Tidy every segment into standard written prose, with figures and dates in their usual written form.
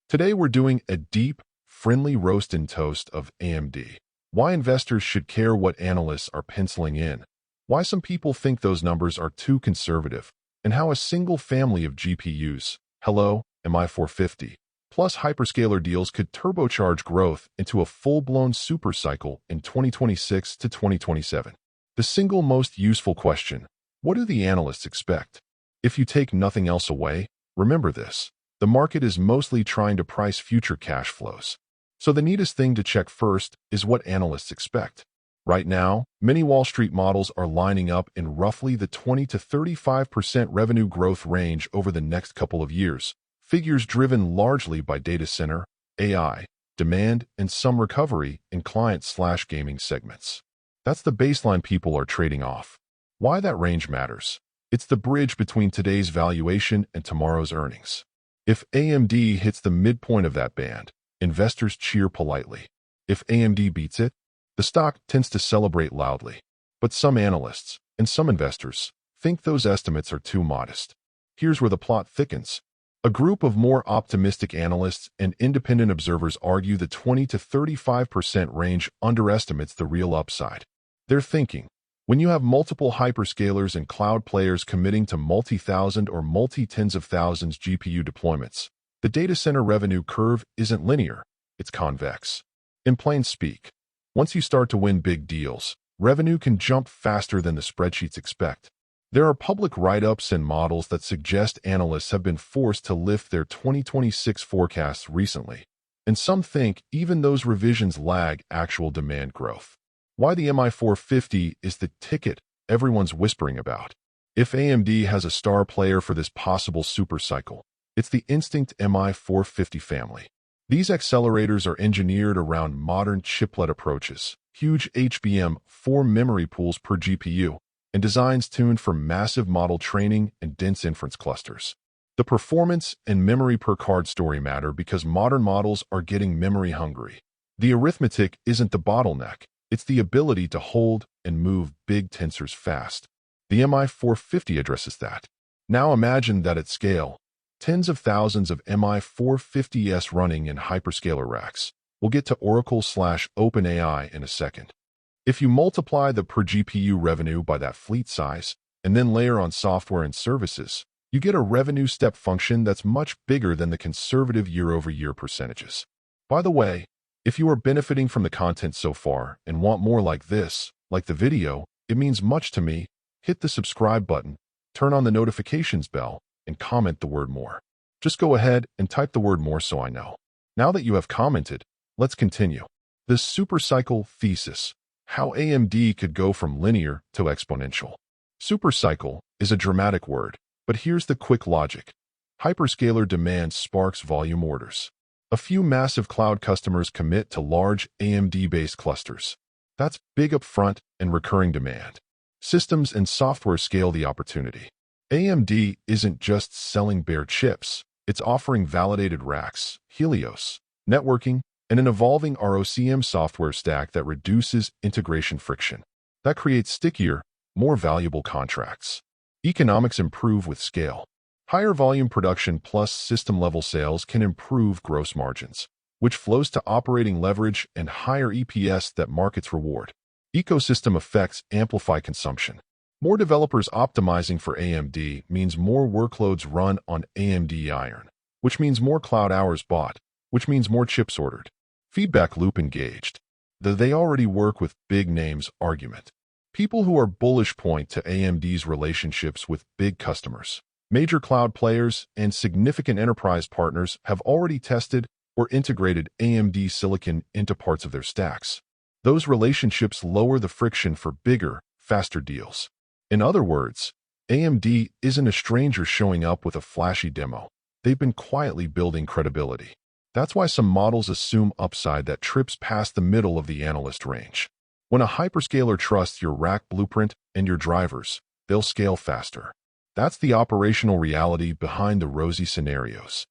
Today we're doing a deep, friendly roast and toast of AMD. Why investors should care what analysts are penciling in. Why some people think those numbers are too conservative. And how a single family of GPUs, hello, MI450, plus hyperscaler deals could turbocharge growth into a full-blown supercycle in 2026 to 2027. The single most useful question: what do the analysts expect? If you take nothing else away, remember this: the market is mostly trying to price future cash flows. So the neatest thing to check first is what analysts expect. Right now, many Wall Street models are lining up in roughly the 20 to 35% revenue growth range over the next couple of years, figures driven largely by data center, AI, demand, and some recovery in client/gaming segments. That's the baseline people are trading off. Why that range matters: it's the bridge between today's valuation and tomorrow's earnings. If AMD hits the midpoint of that band, investors cheer politely. If AMD beats it, the stock tends to celebrate loudly. But some analysts, and some investors, think those estimates are too modest. Here's where the plot thickens. A group of more optimistic analysts and independent observers argue the 20 to 35% range underestimates the real upside. They're thinking, when you have multiple hyperscalers and cloud players committing to multi-thousand or multi-tens of thousands GPU deployments, the data center revenue curve isn't linear, it's convex. In plain speak, once you start to win big deals, revenue can jump faster than the spreadsheets expect. There are public write-ups and models that suggest analysts have been forced to lift their 2026 forecasts recently, and some think even those revisions lag actual demand growth. Why the MI450 is the ticket everyone's whispering about. If AMD has a star player for this possible supercycle, it's the Instinct MI450 family. These accelerators are engineered around modern chiplet approaches, huge HBM4 memory pools per GPU, and designs tuned for massive model training and dense inference clusters. The performance and memory per card story matter because modern models are getting memory hungry. The arithmetic isn't the bottleneck, it's the ability to hold and move big tensors fast. The MI450 addresses that. Now imagine that at scale, tens of thousands of MI450s running in hyperscaler racks. We'll get to Oracle/OpenAI in a second. If you multiply the per GPU revenue by that fleet size, and then layer on software and services, you get a revenue step function that's much bigger than the conservative year-over-year percentages. By the way, if you are benefiting from the content so far and want more like this, like the video, it means much to me. Hit the subscribe button, turn on the notifications bell, and comment the word more. Just go ahead and type the word more so I know. Now that you have commented, let's continue. The supercycle thesis: how AMD could go from linear to exponential. Supercycle is a dramatic word, but here's the quick logic. Hyperscaler demand sparks volume orders. A few massive cloud customers commit to large AMD-based clusters. That's big upfront and recurring demand. Systems and software scale the opportunity. AMD isn't just selling bare chips, it's offering validated racks, Helios, networking, and an evolving ROCm software stack that reduces integration friction. That creates stickier, more valuable contracts. Economics improve with scale. Higher volume production plus system-level sales can improve gross margins, which flows to operating leverage and higher EPS that markets reward. Ecosystem effects amplify consumption. More developers optimizing for AMD means more workloads run on AMD Iron, which means more cloud hours bought, which means more chips ordered. Feedback loop engaged. The "they already work with big names" argument. People who are bullish point to AMD's relationships with big customers. Major cloud players and significant enterprise partners have already tested or integrated AMD silicon into parts of their stacks. Those relationships lower the friction for bigger, faster deals. In other words, AMD isn't a stranger showing up with a flashy demo. They've been quietly building credibility. That's why some models assume upside that trips past the middle of the analyst range. When a hyperscaler trusts your rack blueprint and your drivers, they'll scale faster. That's the operational reality behind the rosy scenarios.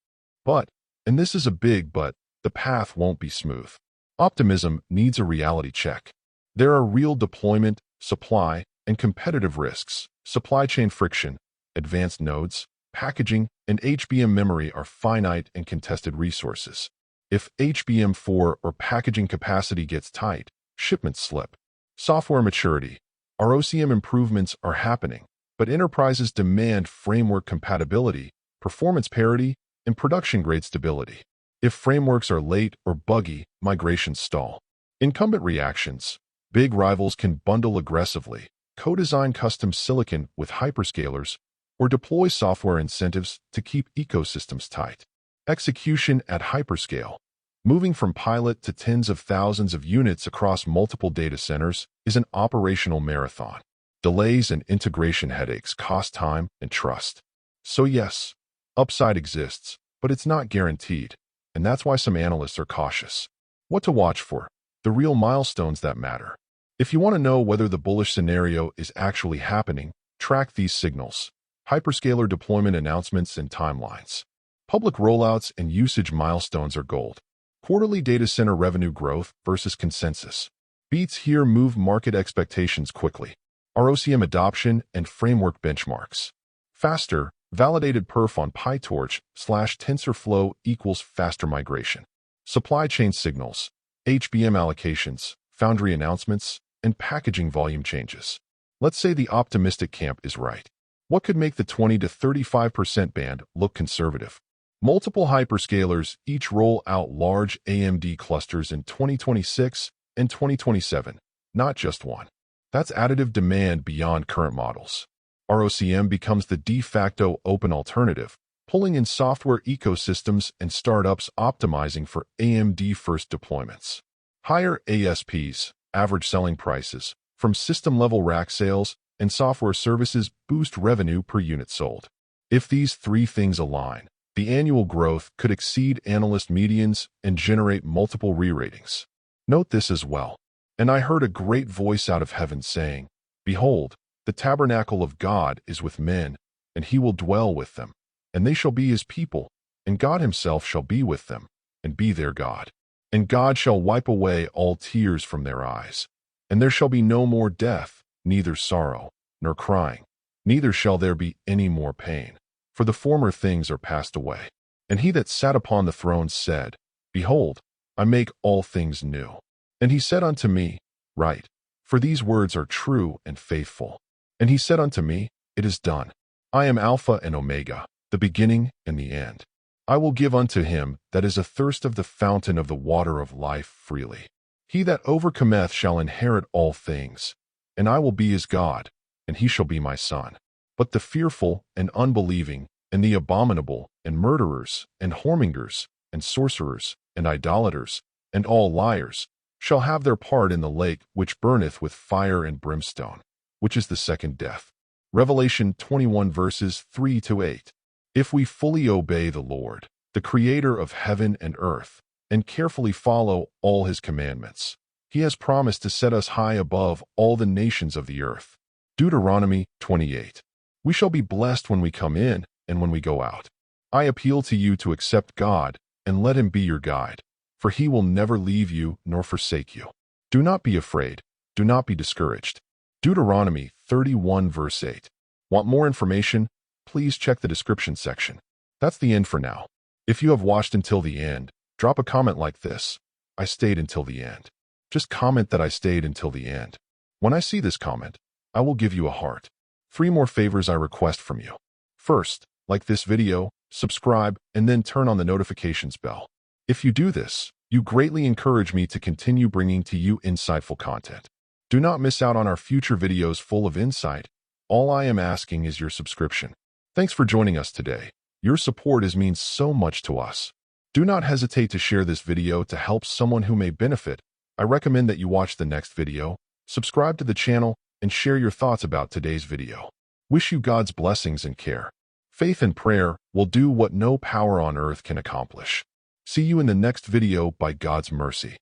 But, and this is a big but, the path won't be smooth. Optimism needs a reality check. There are real deployment, supply, and competitive risks, supply chain friction, advanced nodes, packaging, and HBM memory are finite and contested resources. If HBM4 or packaging capacity gets tight, shipments slip. Software maturity. ROCm improvements are happening, but enterprises demand framework compatibility, performance parity, and production-grade stability. If frameworks are late or buggy, migrations stall. Incumbent reactions. Big rivals can bundle aggressively, co-design custom silicon with hyperscalers, or deploy software incentives to keep ecosystems tight. Execution at hyperscale. Moving from pilot to tens of thousands of units across multiple data centers is an operational marathon. Delays and integration headaches cost time and trust. So yes, upside exists, but it's not guaranteed, and that's why some analysts are cautious. What to watch for? The real milestones that matter. If you want to know whether the bullish scenario is actually happening, track these signals. Hyperscaler deployment announcements and timelines. Public rollouts and usage milestones are gold. Quarterly data center revenue growth versus consensus. Beats here move market expectations quickly. ROCm adoption and framework benchmarks. Faster, validated perf on PyTorch/TensorFlow equals faster migration. Supply chain signals, HBM allocations, foundry announcements, and packaging volume changes. Let's say the optimistic camp is right. What could make the 20 to 35% band look conservative? Multiple hyperscalers each roll out large AMD clusters in 2026 and 2027, not just one. That's additive demand beyond current models. ROCm becomes the de facto open alternative, pulling in software ecosystems and startups optimizing for AMD-first deployments. Higher ASPs, average selling prices, from system-level rack sales and software services boost revenue per unit sold. If these three things align, the annual growth could exceed analyst medians and generate multiple re-ratings. Note this as well. And I heard a great voice out of heaven saying, "Behold, the tabernacle of God is with men, and he will dwell with them, and they shall be his people, and God himself shall be with them, and be their God. And God shall wipe away all tears from their eyes, and there shall be no more death, neither sorrow, nor crying, neither shall there be any more pain. For the former things are passed away." And he that sat upon the throne said, "Behold, I make all things new." And he said unto me, "Write, for these words are true and faithful." And he said unto me, "It is done. I am Alpha and Omega, the beginning and the end. I will give unto him that is athirst of the fountain of the water of life freely. He that overcometh shall inherit all things, and I will be his God, and he shall be my son. But the fearful and unbelieving, and the abominable, and murderers, and whoremongers, and sorcerers, and idolaters, and all liars, shall have their part in the lake which burneth with fire and brimstone, which is the second death." Revelation 21 verses 3-8. If we fully obey the Lord, the Creator of heaven and earth, and carefully follow all his commandments, he has promised to set us high above all the nations of the earth. Deuteronomy 28. We shall be blessed when we come in and when we go out. I appeal to you to accept God and let him be your guide, for he will never leave you nor forsake you. Do not be afraid. Do not be discouraged. Deuteronomy 31 verse 8. Want more information? Please check the description section. That's the end for now. If you have watched until the end, drop a comment like this: "I stayed until the end." Just comment that I stayed until the end. When I see this comment, I will give you a heart. 3 more favors I request from you. First, like this video, subscribe, and then turn on the notifications bell. If you do this, you greatly encourage me to continue bringing to you insightful content. Do not miss out on our future videos full of insight. All I am asking is your subscription. Thanks for joining us today. Your support means so much to us. Do not hesitate to share this video to help someone who may benefit. I recommend that you watch the next video, subscribe to the channel, and share your thoughts about today's video. Wish you God's blessings and care. Faith and prayer will do what no power on earth can accomplish. See you in the next video by God's mercy.